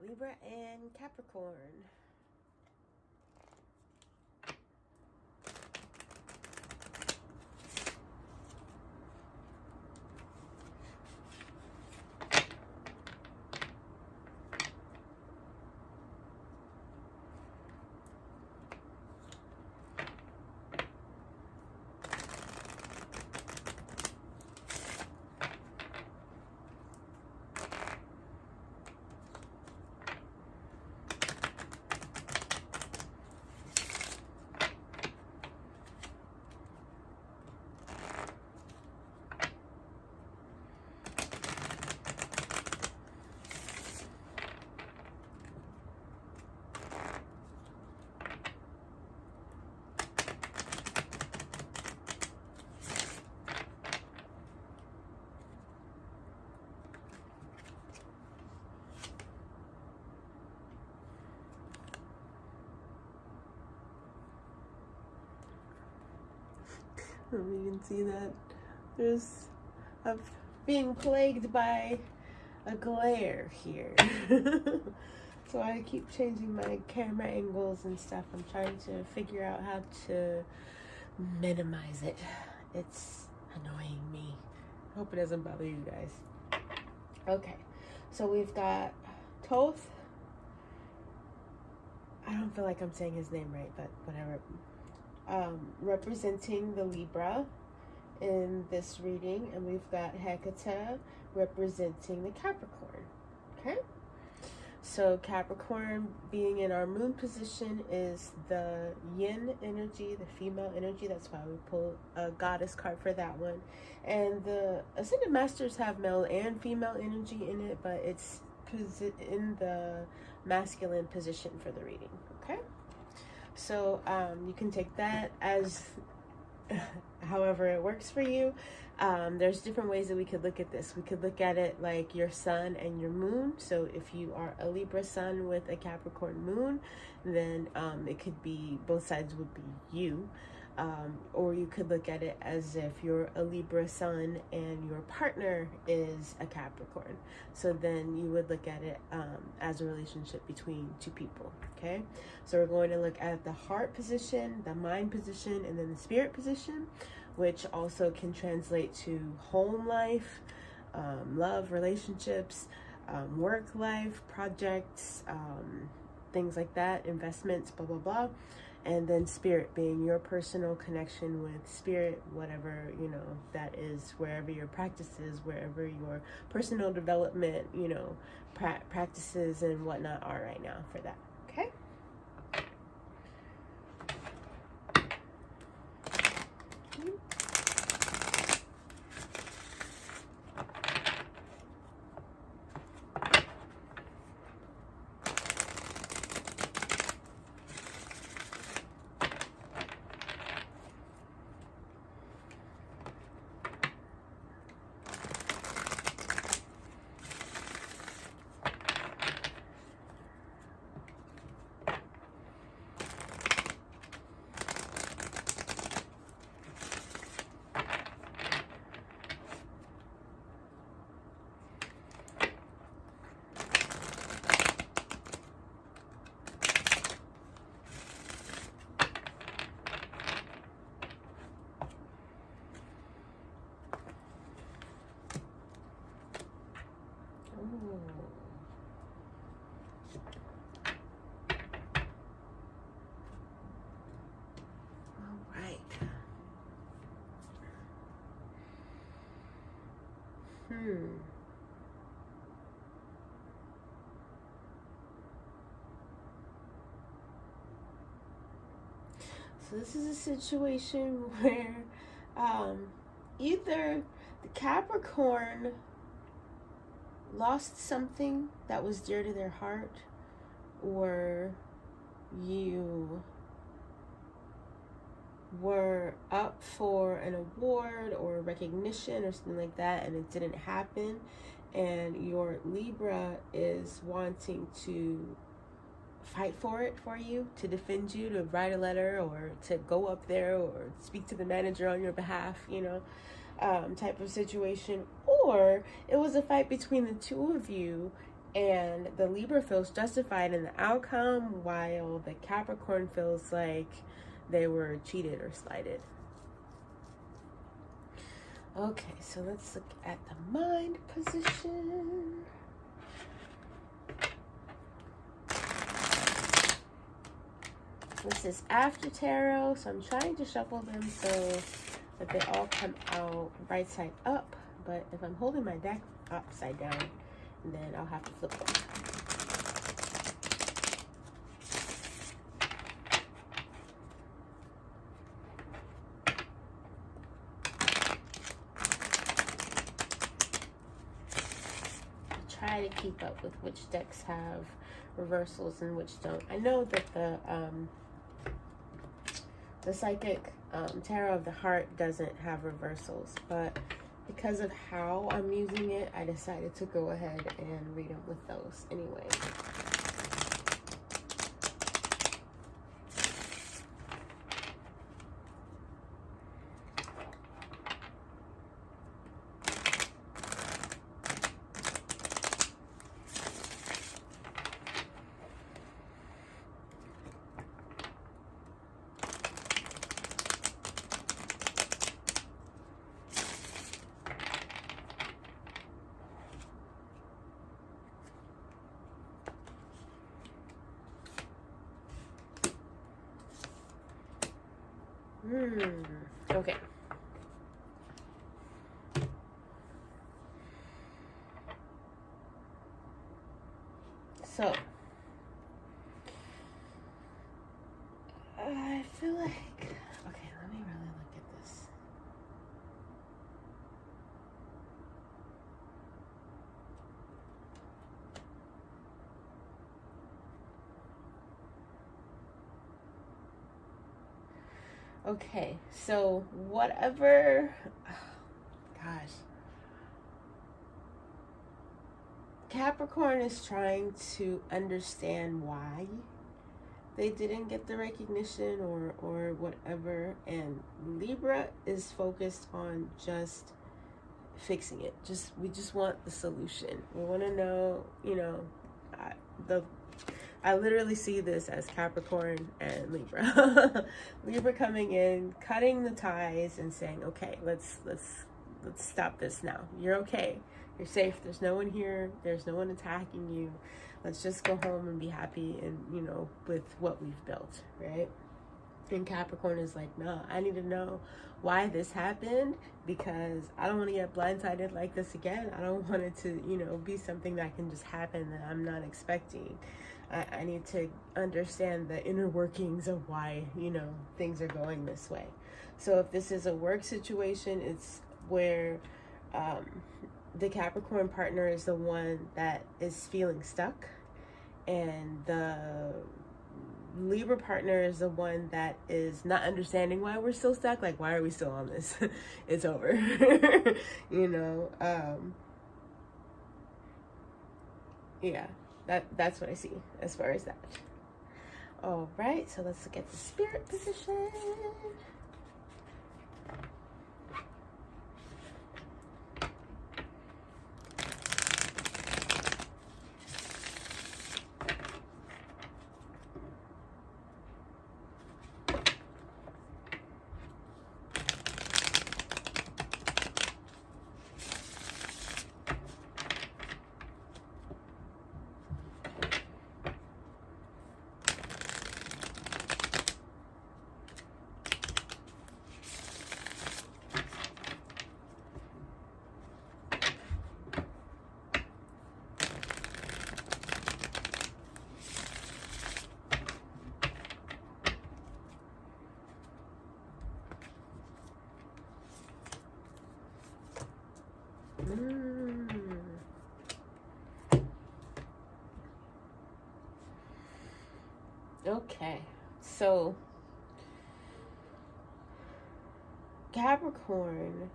Libra and Capricorn. You can see that I'm being plagued by a glare here. So I keep changing my camera angles and stuff. I'm trying to figure out how to minimize it. It's annoying me. I hope it doesn't bother you guys. Okay, so we've got Toth. I don't feel like I'm saying his name right, but whatever. Representing the Libra in this reading, and we've got Hecate representing the Capricorn. Okay, so Capricorn being in our moon position is the yin energy, the female energy. That's why we pull a goddess card for that one. And the Ascended Masters have male and female energy in it, but it's in the masculine position for the reading. Okay, so you can take that as however it works for you. There's different ways that we could look at this. We could look at it like your sun and your moon. So if you are a Libra sun with a Capricorn moon, then it could be, both sides would be you. Or you could look at it as if you're a Libra sun and your partner is a Capricorn. So then you would look at it as a relationship between two people. Okay, so we're going to look at the heart position, the mind position, and then the spirit position, which also can translate to home life, love, relationships, work life, projects, things like that, investments, blah, blah, blah. And then spirit being your personal connection with spirit, whatever, you know, that is, wherever your practice is, wherever your personal development, you know, practices and whatnot are right now for that. Okay. So this is a situation where either the Capricorn lost something that was dear to their heart, or you were up for an award or recognition or something like that and it didn't happen, and your Libra is wanting to fight for it for you, to defend you, to write a letter or to go up there or speak to the manager on your behalf, you know, type of situation. Or it was a fight between the two of you And the Libra feels justified in the outcome, while the Capricorn feels like they were cheated or slighted. Okay, so let's look at the mind position. This is after tarot, so I'm trying to shuffle them so that they all come out right side up. But if I'm holding my deck upside down, then I'll have to flip them. Try to keep up with which decks have reversals and which don't. I know that the Psychic Tarot of the Heart doesn't have reversals, but because of how I'm using it, I decided to go ahead and read them with those anyway. Okay. So, I feel like, okay, let me really look at this. Okay, so whatever, gosh, Capricorn is trying to understand why they didn't get the recognition or whatever, and Libra is focused on just fixing it. We just want the solution. We want to know, you know, I literally see this as Capricorn and Libra. Libra coming in, cutting the ties and saying, okay, let's stop this now. You're okay. You're safe. There's no one here. There's no one attacking you. Let's just go home and be happy and, you know, with what we've built, right? And Capricorn is like, no, I need to know why this happened, because I don't want to get blindsided like this again. I don't want it to, you know, be something that can just happen that I'm not expecting. I need to understand the inner workings of why, you know, things are going this way. So if this is a work situation, it's where the Capricorn partner is the one that is feeling stuck, and the Libra partner is the one that is not understanding why we're still stuck. Like, why are we still on this? It's over. You know, yeah, that's what I see as far as that. All right, so let's look at the spirit position. Okay, so Capricorn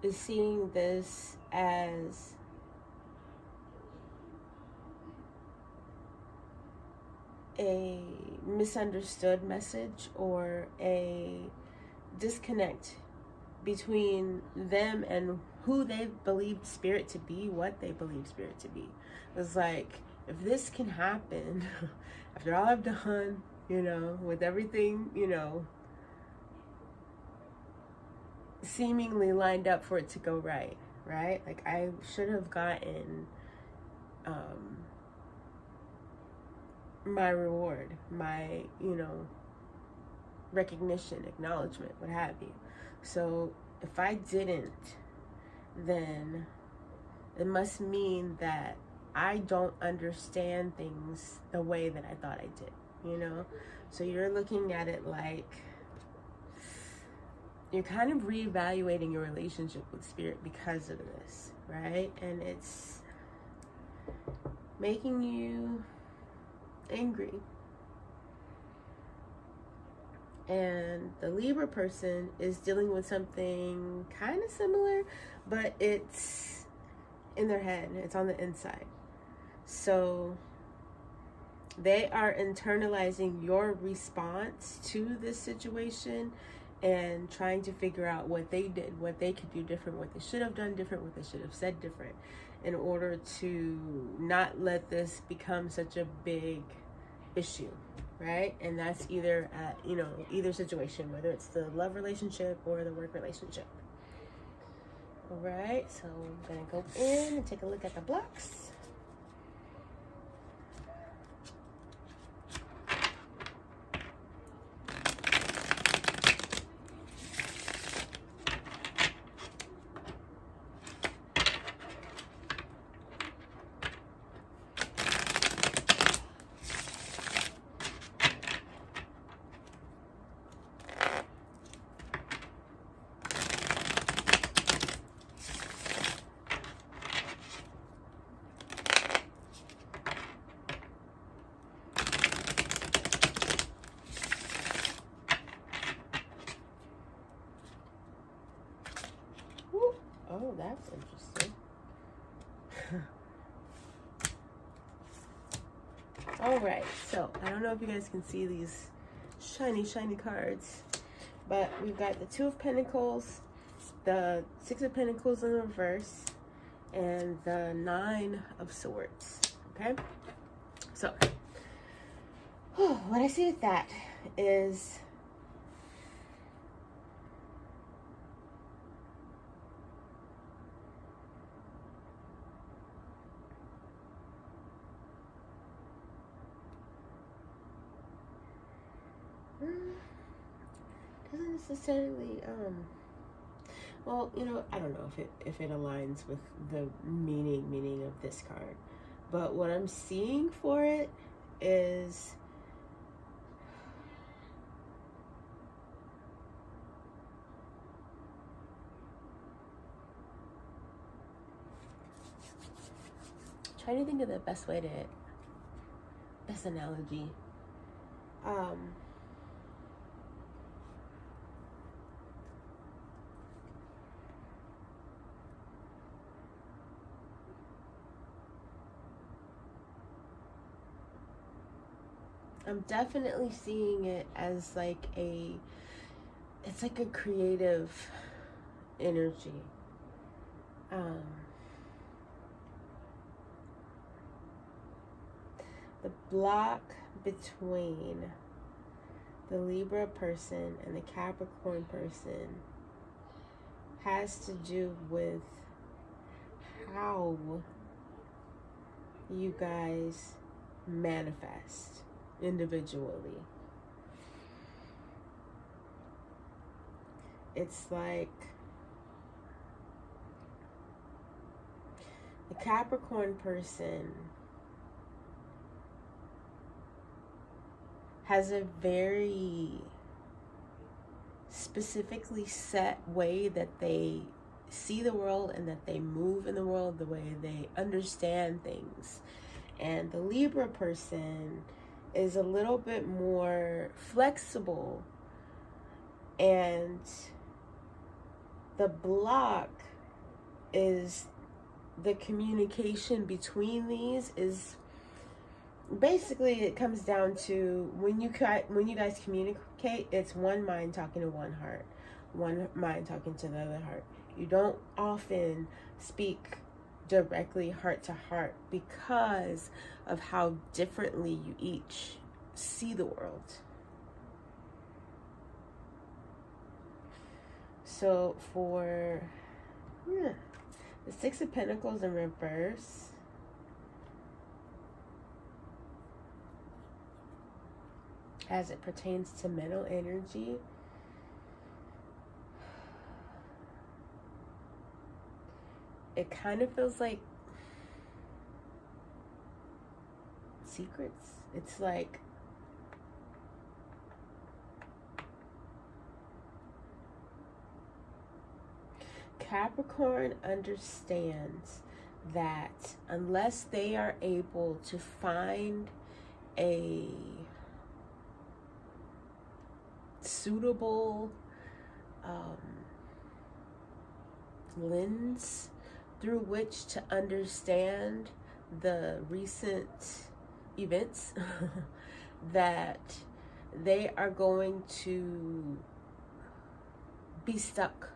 is seeing this as a misunderstood message or a disconnect between them and who they believed spirit to be, what they believed spirit to be. It's like, if this can happen after all I've done, you know, with everything, you know, seemingly lined up for it to go right, right? Like, I should have gotten my reward, my, you know, recognition, acknowledgement, what have you. So if I didn't, then it must mean that I don't understand things the way that I thought I did, you know? So you're looking at it like you're kind of reevaluating your relationship with spirit because of this, right? And it's making you angry. And the Libra person is dealing with something kind of similar, but it's in their head, it's on the inside. So they are internalizing your response to this situation and trying to figure out what they did, what they could do different, what they should have done different, what they should have said different, in order to not let this become such a big issue, right? And that's either at, you know, either situation, whether it's the love relationship or the work relationship. All right, so I'm gonna go in and take a look at the blocks. Oh, that's interesting. All right, so I don't know if you guys can see these shiny cards, but we've got the Two of Pentacles, the Six of Pentacles in reverse, and the Nine of Swords. Okay, so what I see with that is doesn't necessarily well, you know, I don't know if it aligns with the meaning of this card, but what I'm seeing for it is trying to think of the best analogy. I'm definitely seeing it as like it's like a creative energy. The block between the Libra person and the Capricorn person has to do with how you guys manifest individually. It's like the Capricorn person has a very specifically set way that they see the world and that they move in the world, the way they understand things. And the Libra person is a little bit more flexible, and the block is the communication between these is basically, it comes down to when you guys communicate, it's one mind talking to one heart. one mind talking to the other heart. You don't often speak directly heart to heart because of how differently you each see the world. So for the Six of Pentacles in reverse, as it pertains to mental energy, it kind of feels like secrets. It's like Capricorn understands that unless they are able to find a suitable lens through which to understand the recent events, that they are going to be stuck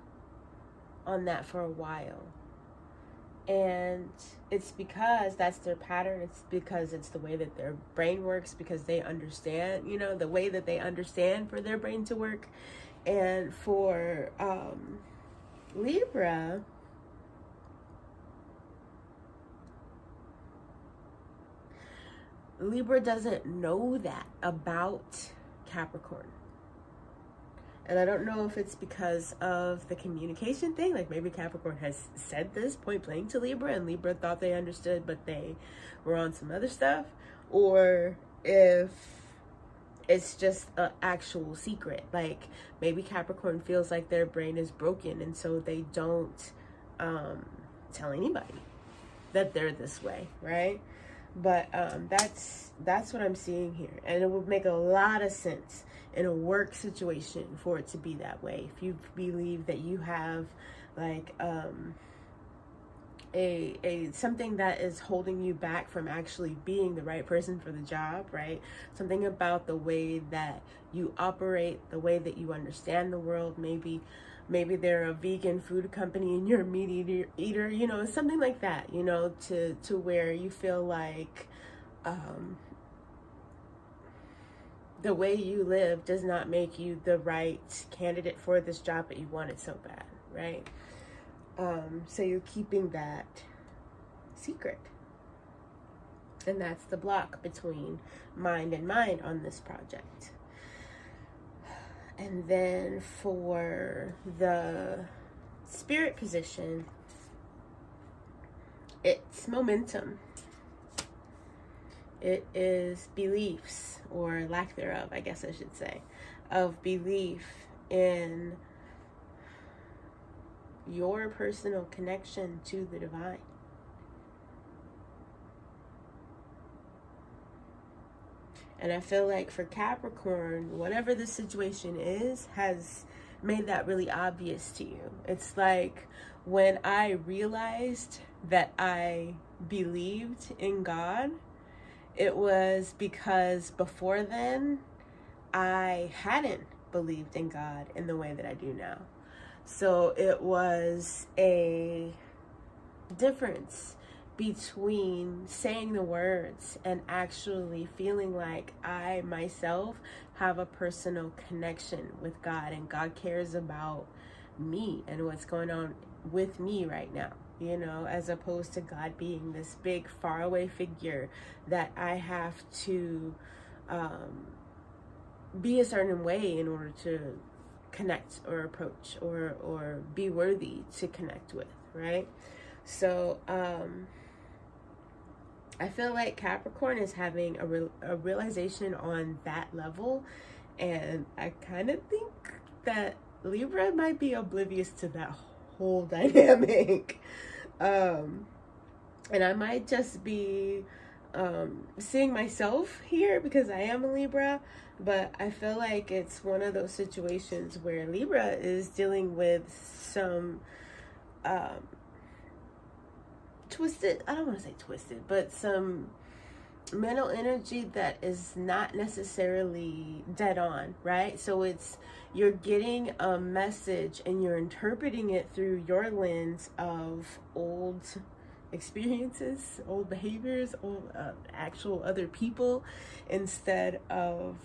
on that for a while. And it's because that's their pattern. It's because it's the way that their brain works, because they understand, the way that they understand for their brain to work. And for Libra, Libra doesn't know that about Capricorn. And I don't know if it's because of the communication thing, like maybe Capricorn has said this point blank to Libra and Libra thought they understood, but they were on some other stuff, or if it's just an actual secret. Like maybe Capricorn feels like their brain is broken and so they don't tell anybody that they're this way, right? But that's what I'm seeing here. And it would make a lot of sense in a work situation for it to be that way. If you believe that you have like a something that is holding you back from actually being the right person for the job, right? Something about the way that you operate, the way that you understand the world. Maybe they're a vegan food company and you're a meat eater, something like that, to where you feel like the way you live does not make you the right candidate for this job, but you want it so bad, right? So you're keeping that secret. And that's the block between mind and mind on this project. And then for the spirit position, it's momentum. It is beliefs, or lack thereof, I guess I should say, of belief in your personal connection to the divine. And I feel like for Capricorn, whatever the situation is, has made that really obvious to you. It's like when I realized that I believed in God, it was because before then, I hadn't believed in God in the way that I do now. So it was a difference between saying the words and actually feeling like I myself have a personal connection with God, and God cares about me and what's going on with me right now, as opposed to God being this big faraway figure that I have to be a certain way in order to connect or approach or be worthy to connect with, right? So I feel like Capricorn is having a realization on that level, and I kind of think that Libra might be oblivious to that whole dynamic. And I might just be seeing myself here because I am a Libra, but I feel like it's one of those situations where Libra is dealing with some twisted, I don't want to say twisted, but some mental energy that is not necessarily dead on, right? So you're getting a message and you're interpreting it through your lens of old experiences, old behaviors, old actual other people, instead of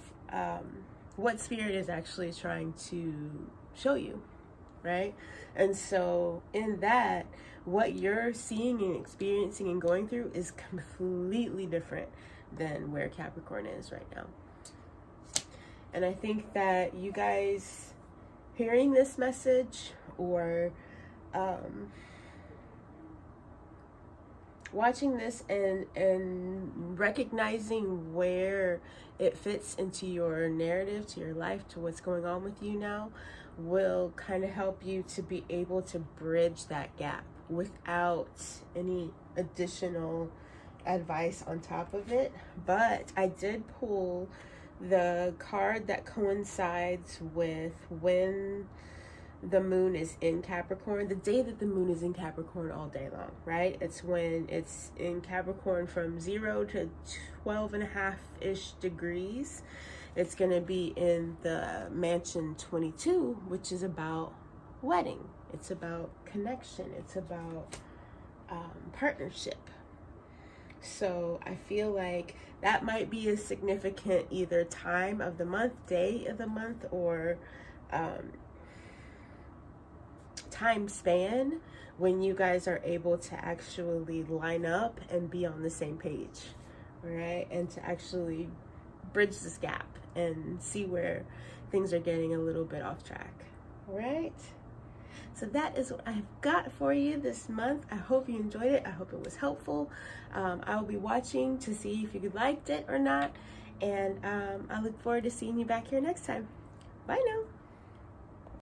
what spirit is actually trying to show you, right? And so in that, what you're seeing and experiencing and going through is completely different than where Capricorn is right now. And I think that you guys hearing this message, or watching this and recognizing where it fits into your narrative, to your life, to what's going on with you now, will kind of help you to be able to bridge that gap without any additional advice on top of it. But I did pull the card that coincides with when the moon is in Capricorn, the day that the moon is in Capricorn all day long, right? It's when it's in Capricorn from 0 to 12.5-ish degrees. It's going to be in the mansion 22, which is about wedding. It's about connection. It's about partnership. So I feel like that might be a significant either time of the month, day of the month, or time span when you guys are able to actually line up and be on the same page, right? And to actually bridge this gap and see where things are getting a little bit off track, all right? So that is what I've got for you this month. I hope you enjoyed it. I hope it was helpful. I will be watching to see if you liked it or not. And I look forward to seeing you back here next time. Bye now.